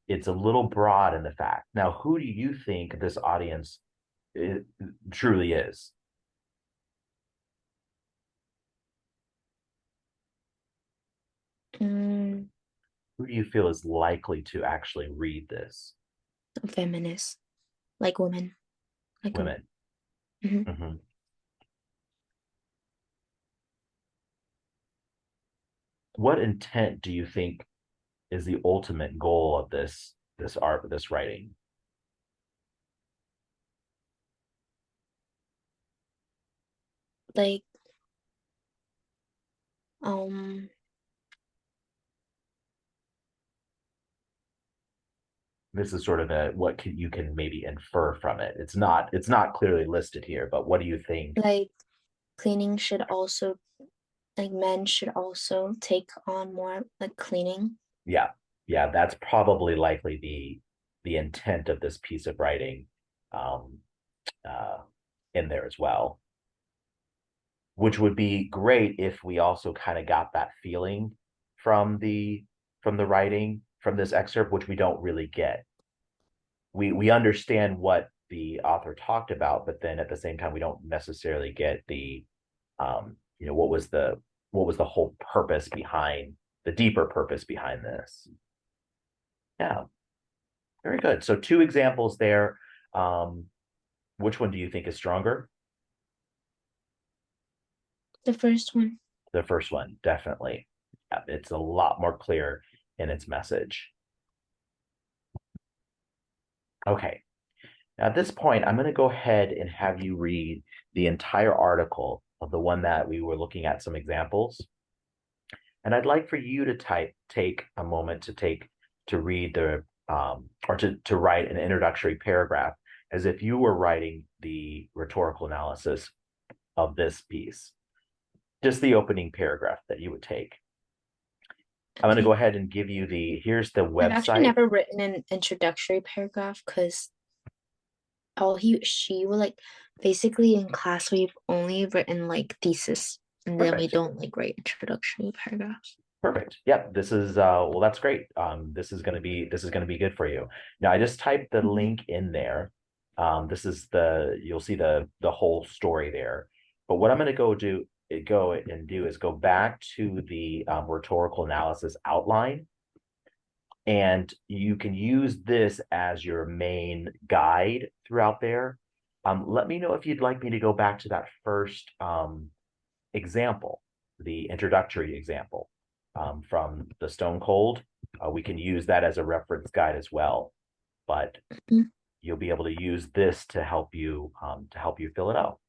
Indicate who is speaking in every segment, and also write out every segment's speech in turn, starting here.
Speaker 1: it's a little broad in the fact. Now, who do you think this audience truly is?
Speaker 2: Mm,
Speaker 1: Who do you feel is likely to actually read this?
Speaker 2: feminist, like women, like a.
Speaker 1: Women.
Speaker 2: Mhm.
Speaker 1: Mhm. What intent do you think is the ultimate goal of this art, this writing?
Speaker 2: Like um
Speaker 1: This is sort of a what can you can maybe infer from it. It's not clearly listed here, but what do you think?
Speaker 2: like cleaning should also, like men should also take on more like cleaning.
Speaker 1: Yeah, yeah, that's probably likely the intent of this piece of writing um, uh, in there as well, which would be great if we also kind of got that feeling from the writing from this excerpt, which we don't really get. We understand what the author talked about, but then at the same time, we don't necessarily get what was the whole purpose behind the deeper purpose behind this. Yeah, very good. So two examples there. Um, which one do you think is stronger?
Speaker 2: The first one.
Speaker 1: The first one, definitely. Yeah, it's a lot more clear in its message. Okay. At this point, I'm going to go ahead and have you read the entire article of the one that we were looking at some examples. And I'd like for you to take a moment to read or to write an introductory paragraph as if you were writing the rhetorical analysis of this piece. Just the opening paragraph that you would take. I'm going to go
Speaker 2: Okay.
Speaker 1: ahead and give you here's the
Speaker 2: I've actually
Speaker 1: website.
Speaker 2: never written an introductory paragraph because all she will like basically in class we've only written like thesis and then we
Speaker 1: Perfect.
Speaker 2: don't like write introductory paragraphs.
Speaker 1: Perfect. Yep. This is well, that's great. This is gonna be good for you. Now I just typed the
Speaker 2: Mhm.
Speaker 1: link in there. This is you'll see the whole story there. But what I'm gonna go and do is go back to the rhetorical analysis outline, and you can use this as your main guide throughout there. Let me know if you'd like me to go back to that first example, the introductory example from the Stone Cold. We can use that as a reference guide as well, but
Speaker 2: Mhm.
Speaker 1: you'll be able to use this to help you fill it out.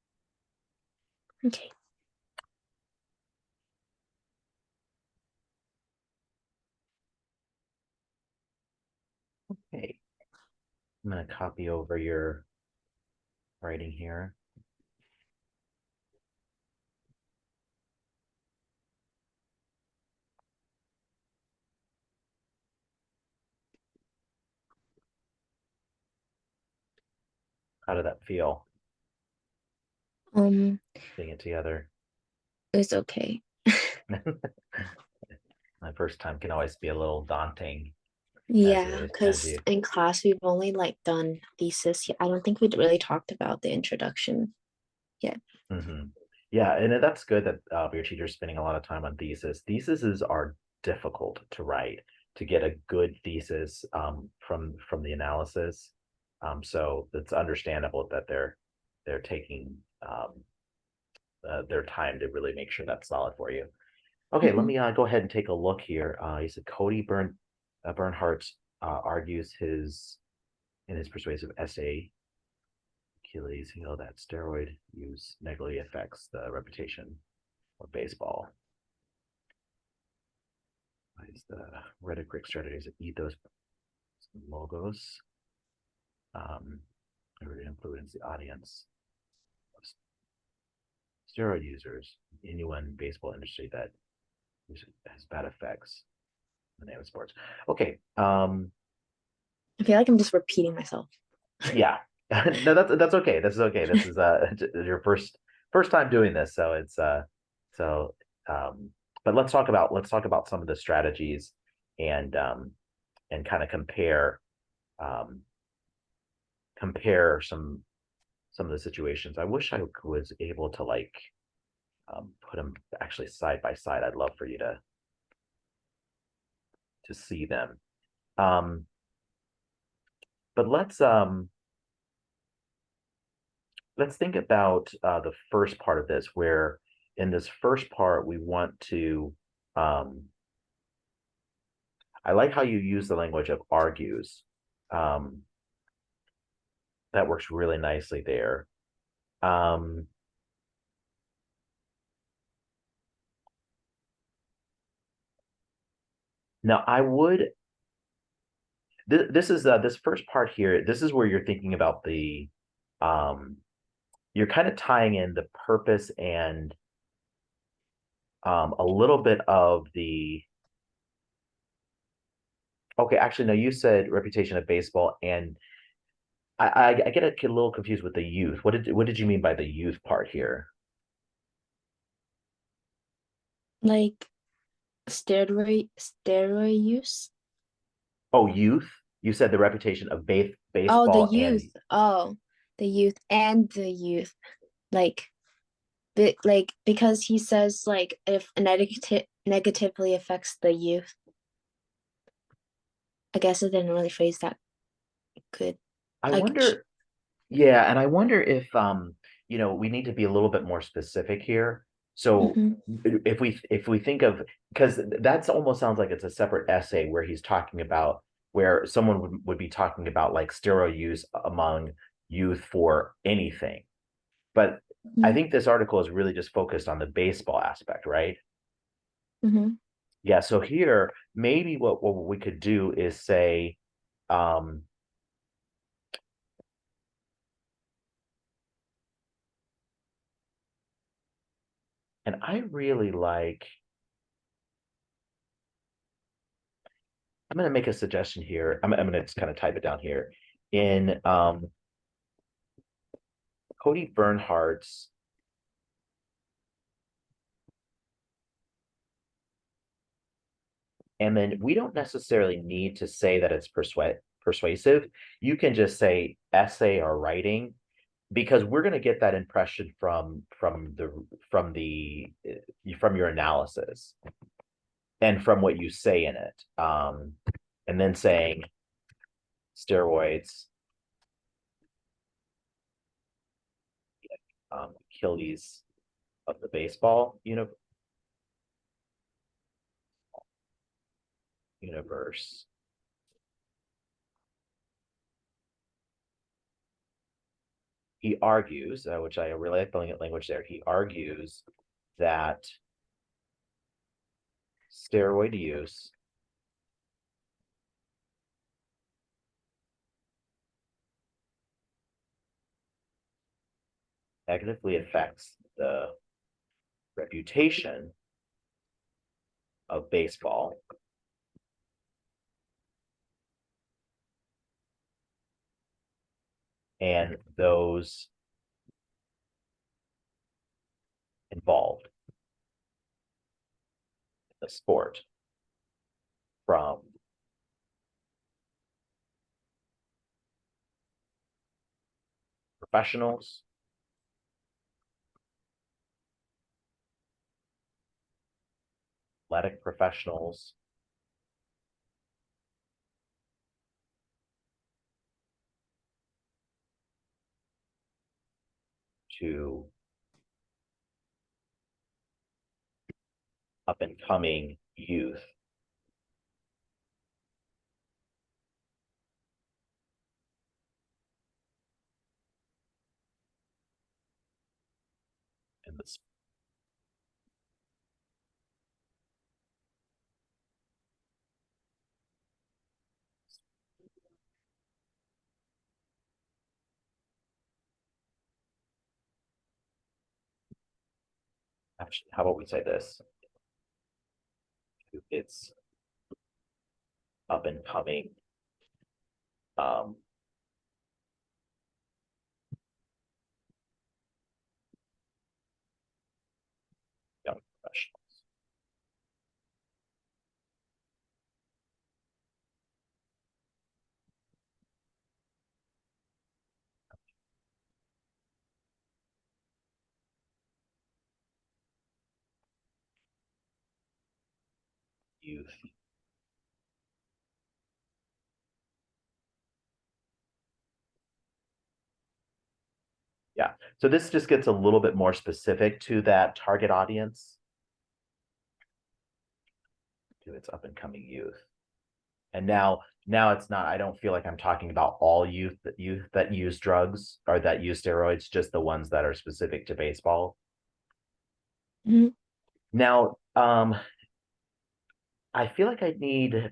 Speaker 2: Okay.
Speaker 1: Okay, I'm going to copy over your writing here. How did that feel?
Speaker 2: Um,
Speaker 1: Putting it together.
Speaker 2: it's okay.
Speaker 1: My first time can always be a little daunting as
Speaker 2: Yeah,
Speaker 1: you as
Speaker 2: because
Speaker 1: you
Speaker 2: in class we've only like done thesis. I don't think we'd really talked about the introduction yet.
Speaker 1: Mhm. Yeah, and that's good that your teacher's spending a lot of time on thesis. Theses are difficult to write to get a good thesis from the analysis. So it's understandable that they're taking their time to really make sure that's solid for you. Okay, let
Speaker 2: Mhm.
Speaker 1: me go ahead and take a look here. He said Bernhardt argues in his persuasive essay Achilles heel that steroid use negatively affects the reputation of baseball. Is the rhetoric strategies of ethos logos um, influence the audience of steroid users, anyone baseball industry that has bad effects in the name of sports. Okay.
Speaker 2: I feel like I'm just repeating myself.
Speaker 1: Yeah. No, that's okay. This is okay. This is your first time doing this, so it's so um but let's talk about some of the strategies and and kind of um, compare some of the situations. I wish I was able to like put them actually side by side. I'd love for you to see them. Um, but let's think about the first part of this, where in this first part we want to. I like how you use the language of argues. Um, that works really nicely there. Um, Now I would this is this first part here. This is where you're thinking about the um, you're kind of tying in the purpose and a little bit of the okay. Actually, no, you said reputation of baseball, and I get a little confused with the youth. What did you mean by the youth part here?
Speaker 2: Like steroid use.
Speaker 1: Oh, youth. You said the reputation of
Speaker 2: Oh, the
Speaker 1: baseball
Speaker 2: youth.
Speaker 1: and
Speaker 2: Oh, the youth and the youth. Like like because he says like if negatively affects the youth. I guess I didn't really phrase that good.
Speaker 1: I
Speaker 2: Like,
Speaker 1: wonder. Yeah, and I wonder if we need to be a little bit more specific here. So
Speaker 2: mm-hmm,
Speaker 1: if we think of because that's almost sounds like it's a separate essay where he's talking about where someone would be talking about like steroid use among youth for anything. But I
Speaker 2: mm-hmm,
Speaker 1: think this article is really just focused on the baseball aspect, right?
Speaker 2: mm-hmm.
Speaker 1: Yeah, so here maybe what we could do is say um and I really like I'm going to make a suggestion here. I'm going to just kind of type it down here. In Cody Bernhardt's, and then we don't necessarily need to say that it's persuasive. You can just say essay or writing because we're going to get that impression from your analysis and from what you say in it. And then saying steroids, Achilles of the baseball universe. He argues, which I really like the language there. He argues that steroid use negatively affects the reputation of baseball and those involved in the sport from professionals, athletic professionals, to up and coming youth in this. Actually, how about we say this? It's up and coming um, young professionals. youth. Yeah, so this just gets a little bit more specific to that target audience, to its up and coming youth. And now it's not, I don't feel like I'm talking about all youth that use drugs or that use steroids, just the ones that are specific to baseball.
Speaker 2: Mhm.
Speaker 1: Now, I feel like I need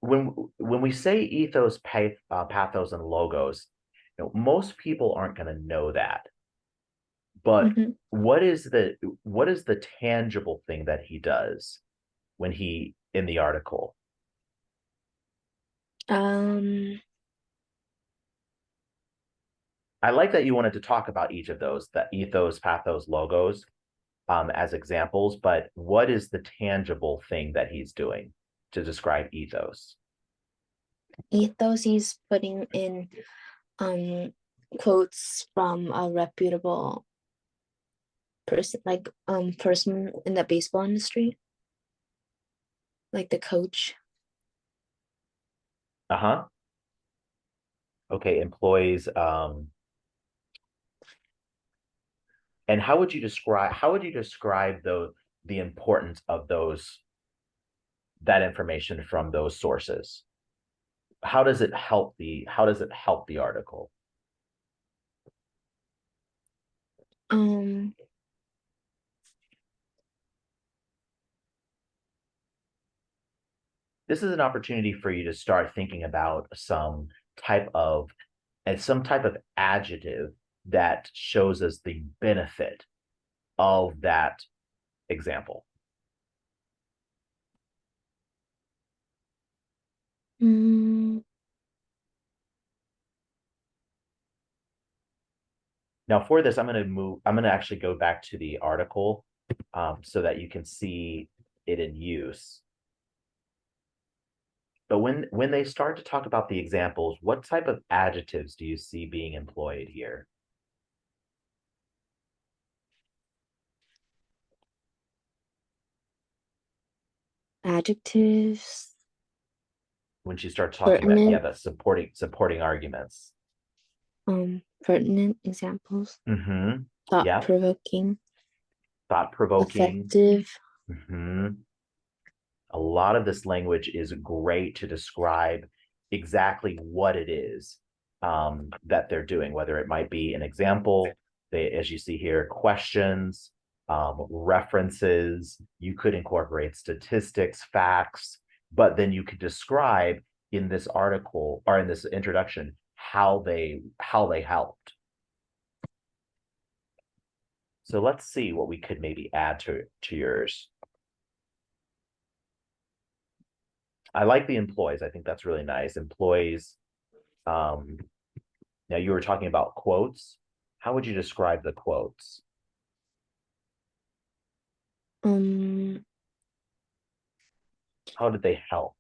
Speaker 1: when we say ethos, pathos, and logos, most people aren't going to know that. But
Speaker 2: Mhm.
Speaker 1: what is the tangible thing that he does when he in the article?
Speaker 2: Um,
Speaker 1: I like that you wanted to talk about each of those, the ethos, pathos, logos, as examples, but what is the tangible thing that he's doing to describe ethos?
Speaker 2: ethos he's putting in um quotes from a reputable person, like person in the baseball industry, like the coach.
Speaker 1: Uh-huh. Okay, employees. And how would you describe the importance of those that information from those sources? How does it help the article?
Speaker 2: Um,
Speaker 1: This is an opportunity for you to start thinking about type of some type of adjective that shows us the benefit of that example.
Speaker 2: mm,
Speaker 1: Now, for this, I'm going to actually go back to the article so that you can see it in use. But when they start to talk about the examples, what type of adjectives do you see being employed here?
Speaker 2: adjectives,
Speaker 1: When she starts talking about, yeah,
Speaker 2: pertinent,
Speaker 1: the supporting arguments.
Speaker 2: pertinent examples,
Speaker 1: Mm-hmm. Yeah,
Speaker 2: thought-provoking,
Speaker 1: thought-provoking.
Speaker 2: effective.
Speaker 1: Mm-hmm. A lot of this language is great to describe exactly what it is that they're doing, whether it might be an example, as you see here, questions, references. You could incorporate statistics, facts, but then you could describe in this article or in this introduction how they helped. So let's see what we could maybe add to yours. I like the employees. I think that's really nice. Employees. Um, Now you were talking about quotes. How would you describe the quotes?
Speaker 2: Um,
Speaker 1: How did they help?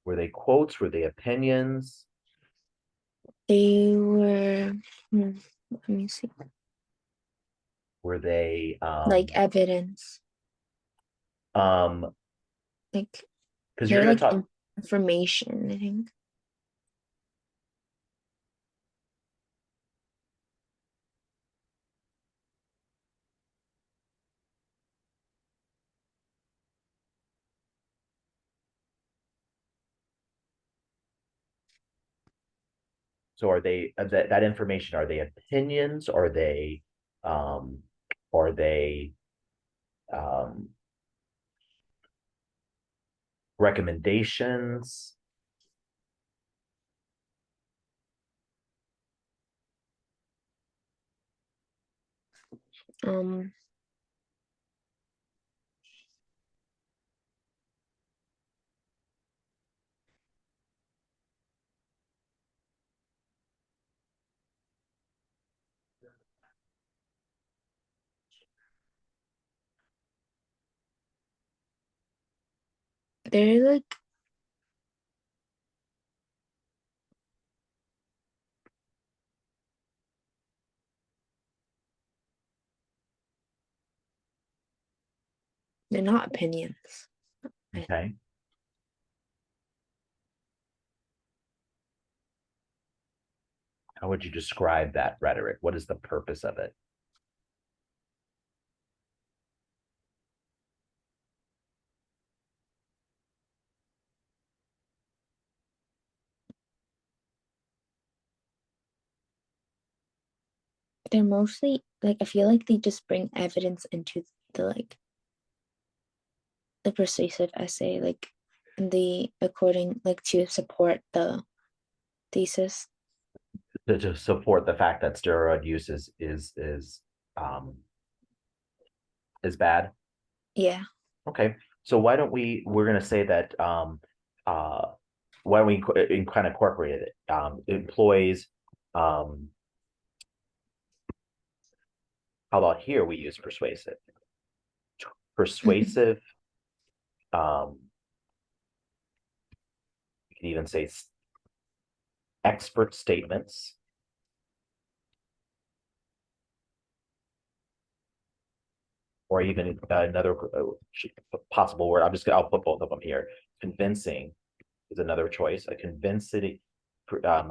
Speaker 1: Were they quotes? Were they opinions?
Speaker 2: they were, let me see,
Speaker 1: Were they
Speaker 2: like evidence,
Speaker 1: um
Speaker 2: like
Speaker 1: because you're
Speaker 2: they're
Speaker 1: going to
Speaker 2: like
Speaker 1: talk.
Speaker 2: information, I think.
Speaker 1: So are they that information, are they opinions? Um are they um recommendations?
Speaker 2: Um, they're like They're not opinions.
Speaker 1: Okay. How would you describe that rhetoric? What is the purpose of it?
Speaker 2: They're mostly like I feel like they just bring evidence into the like the persuasive essay, like the according like to support the thesis.
Speaker 1: To support the fact that steroid use um is bad.
Speaker 2: Yeah.
Speaker 1: Okay, so why don't we're gonna say that uh why don't we kind of incorporate it? Employees, um, how about here we use persuasive? Persuasive, um, you can even say expert statements, or even another possible word. I'll put both of them here. Convincing is another choice. A convincing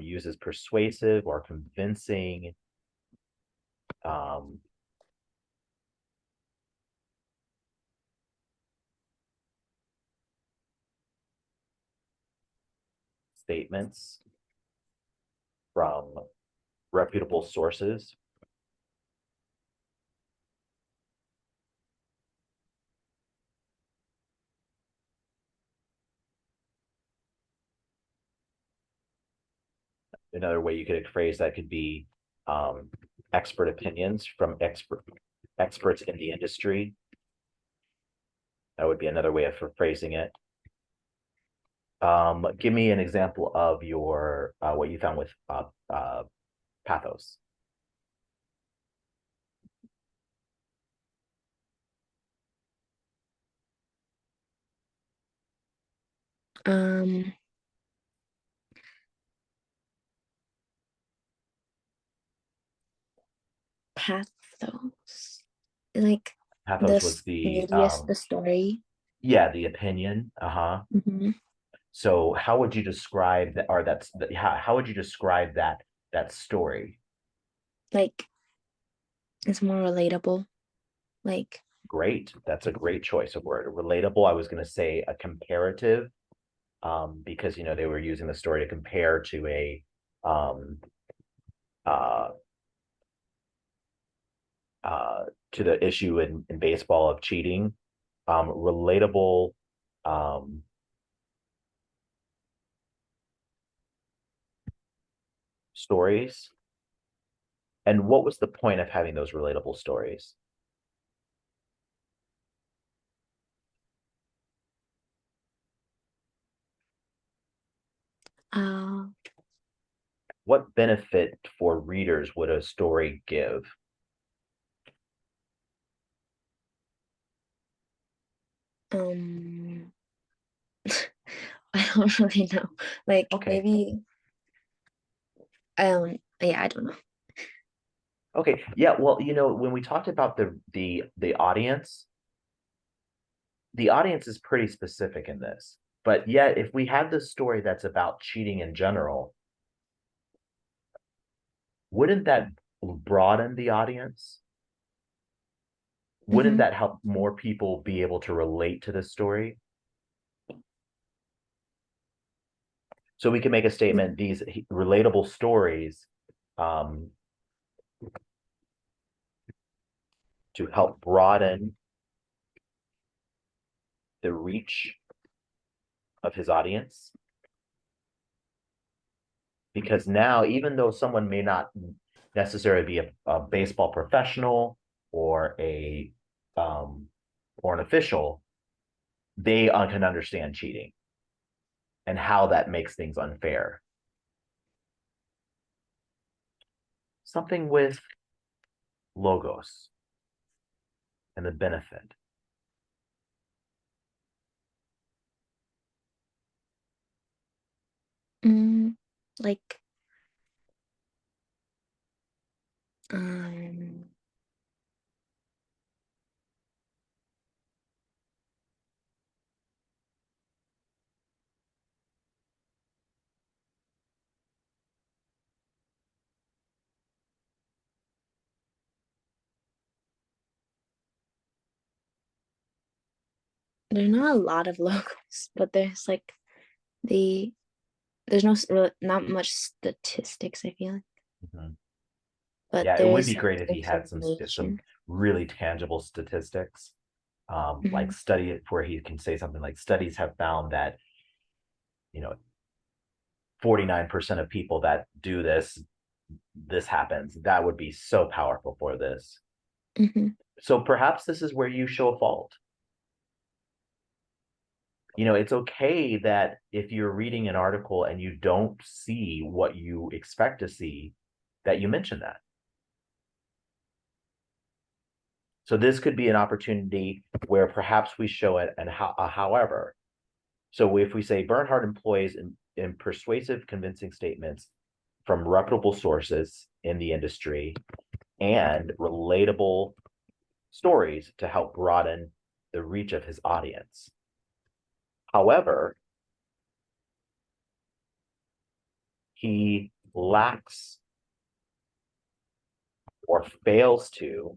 Speaker 1: uses persuasive or convincing. Um, Statements from reputable sources. Another way you could phrase that could be expert opinions from experts in the industry. That would be another way of phrasing it. Give me an example of your what you found with pathos.
Speaker 2: Um Pathos. Like
Speaker 1: Pathos was
Speaker 2: this
Speaker 1: the
Speaker 2: Medius, the story.
Speaker 1: yeah, the opinion. Uh-huh.
Speaker 2: Mhm.
Speaker 1: So how would you describe that, or how would you describe that story?
Speaker 2: Like it's more relatable. Like
Speaker 1: Great. That's a great choice of word. Relatable. I was going to say a comparative, because they were using the story to compare to a um, uh, to the issue in baseball of cheating. Relatable um, stories. And what was the point of having those relatable stories?
Speaker 2: uh
Speaker 1: What benefit for readers would a story give?
Speaker 2: um I don't really know. Like
Speaker 1: Okay.
Speaker 2: maybe yeah, I don't know.
Speaker 1: Okay. Yeah. Well, when we talked about the audience, the audience is pretty specific in this. But yet, if we have this story that's about cheating in general, wouldn't that broaden the audience? Wouldn't
Speaker 2: Hmm.
Speaker 1: that help more people be able to relate to this story? So we can make a statement, these relatable stories um, to help broaden the reach of his audience. Because now, even though someone may not necessarily be a baseball professional or a um, or an official, they can understand cheating and how that makes things unfair. Something with logos and the benefit.
Speaker 2: Mm, like um There are not a lot of logos, but there's like the there's not much statistics, I feel like,
Speaker 1: Mhm.
Speaker 2: but
Speaker 1: Yeah, it would be
Speaker 2: there's
Speaker 1: great if he had some
Speaker 2: information.
Speaker 1: really tangible statistics. Like
Speaker 2: Mhm.
Speaker 1: study it where he can say something like studies have found that, you know, 49% of people that do this, this happens. That would be so powerful for this.
Speaker 2: Mhm.
Speaker 1: So perhaps this is where you show a fault. It's okay that if you're reading an article and you don't see what you expect to see, that you mention that. So this could be an opportunity where perhaps we show it and however. So if we say Bernhard employs in persuasive, convincing statements from reputable sources in the industry and relatable stories to help broaden the reach of his audience. However, he lacks or fails to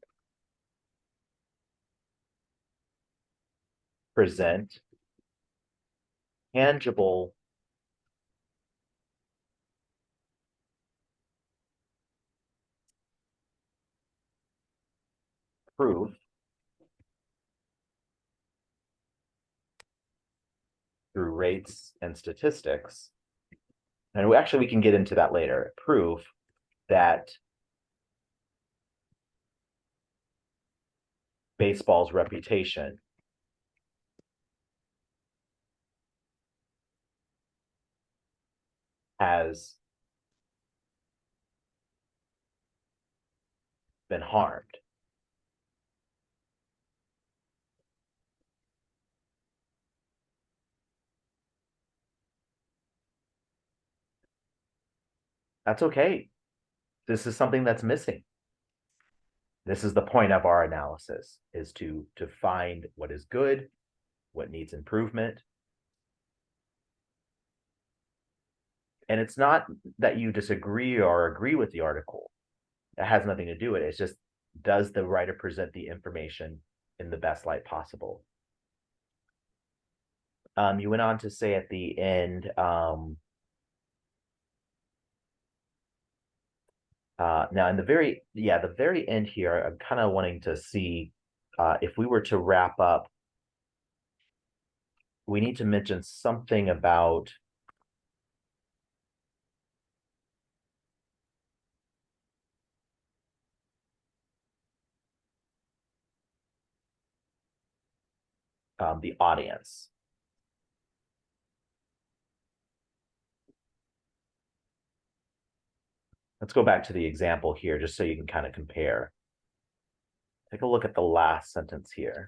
Speaker 1: present tangible proof through rates and statistics. And we can get into that later. Proof that baseball's reputation has been harmed. That's okay. This is something that's missing. This is the point of our analysis, is to find what is good, what needs improvement. And it's not that you disagree or agree with the article. It has nothing to do with it. It's just, does the writer present the information in the best light possible? You went on to say at the end, now in the very end here, I'm kind of wanting to see if we were to wrap up, we need to mention something about the audience. Let's go back to the example here, just so you can kind of compare. Take a look at the last sentence here.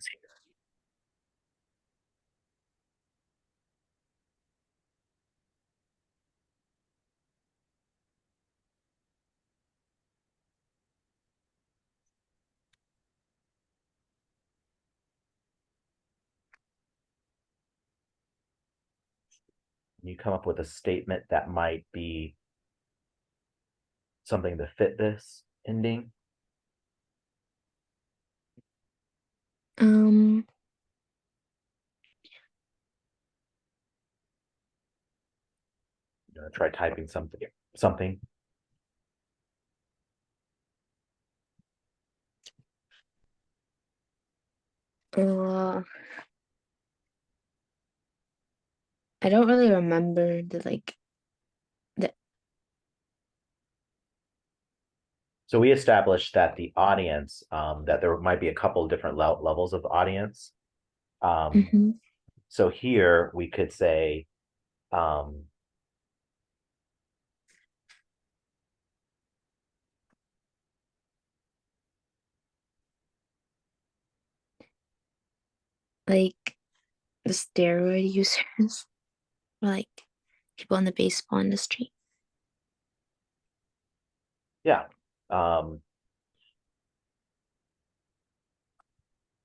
Speaker 1: You come up with a statement that might be something to fit this ending.
Speaker 2: Um,
Speaker 1: Try typing something.
Speaker 2: uh, I don't really remember the
Speaker 1: So we established that the audience, that there might be a couple of different levels of audience. Um,
Speaker 2: mhm,
Speaker 1: so here we could say, um,
Speaker 2: like the steroid users, or like people in the baseball industry.
Speaker 1: yeah, um,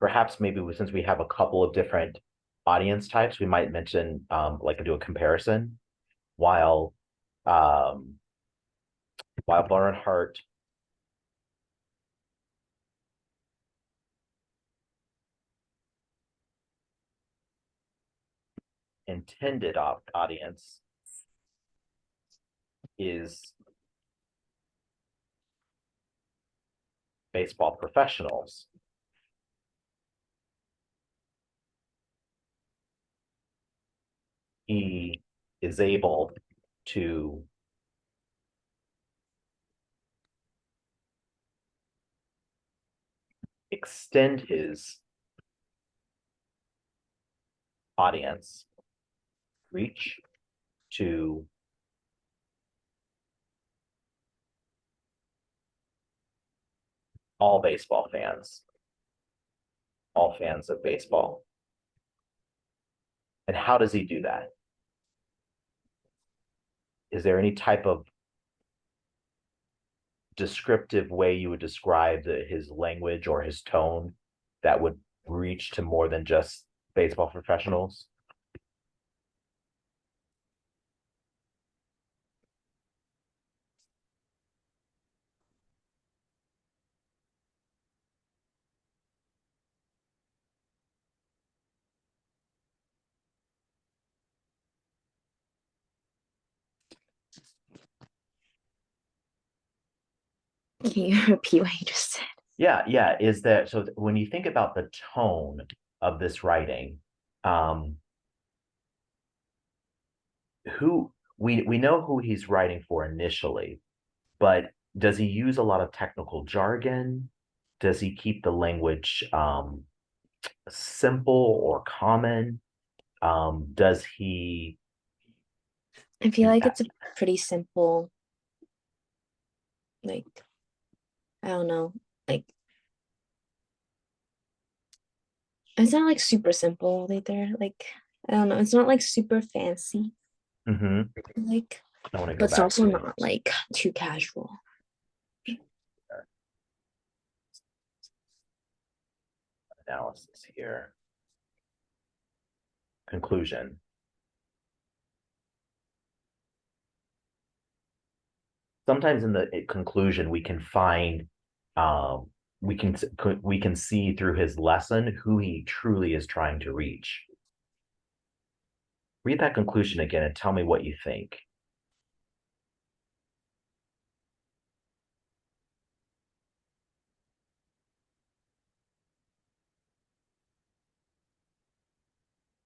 Speaker 1: perhaps maybe since we have a couple of different audience types, we might mention like do a comparison while um, while Barnhart intended audience is baseball professionals. He is able to extend his audience reach to all baseball fans, all fans of baseball. And how does he do that? Is there any type of descriptive way you would describe his language or his tone that would reach to more than just baseball professionals?
Speaker 2: Can you repeat what you just said?
Speaker 1: Yeah. Is that so? When you think about the tone of this writing, um, who we know who he's writing for initially, but does he use a lot of technical jargon? Does he keep the language simple or common? Does he
Speaker 2: I feel like it's a pretty simple, like, I don't know, like, it's not like super simple either. Like, I don't know, it's not like super fancy,
Speaker 1: Mhm.
Speaker 2: like,
Speaker 1: I want to
Speaker 2: but
Speaker 1: go
Speaker 2: it's
Speaker 1: back
Speaker 2: also
Speaker 1: to
Speaker 2: not like too casual.
Speaker 1: analysis here. Conclusion. Sometimes in the conclusion we can find um we can see through his lesson who he truly is trying to reach. Read that conclusion again and tell me what you think.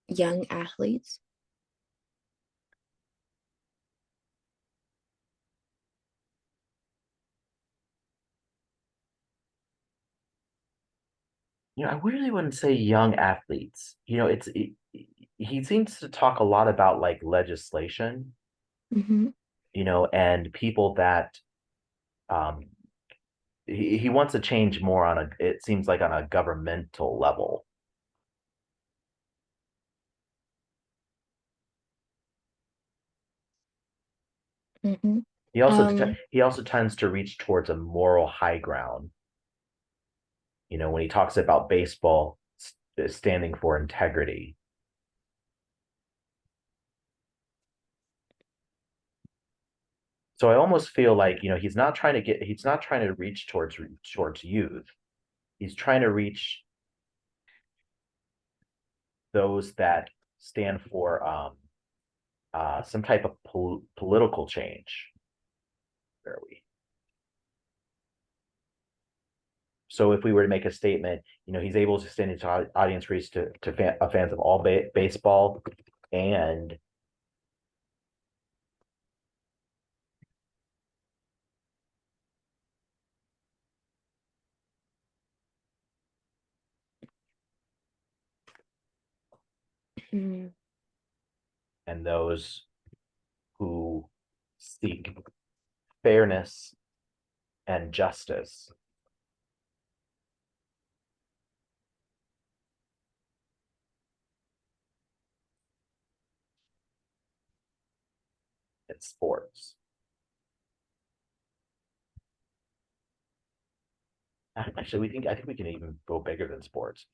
Speaker 2: Young athletes.
Speaker 1: I really wouldn't say young athletes. He seems to talk a lot about like legislation,
Speaker 2: Mm-hmm.
Speaker 1: and people that um he wants to change more on a it seems like on a governmental level.
Speaker 2: Mm-hmm.
Speaker 1: He he also tends to reach towards a moral high ground. When he talks about baseball standing for integrity. So I almost feel like, he's not trying to reach towards youth. He's trying to reach those that stand for some type of political change. Where are we? So if we were to make a statement, he's able to stand his audience reach to fans of all baseball and
Speaker 2: Mm-hmm.
Speaker 1: and those who seek fairness and justice in sports. Actually, I think we can even go bigger than sports.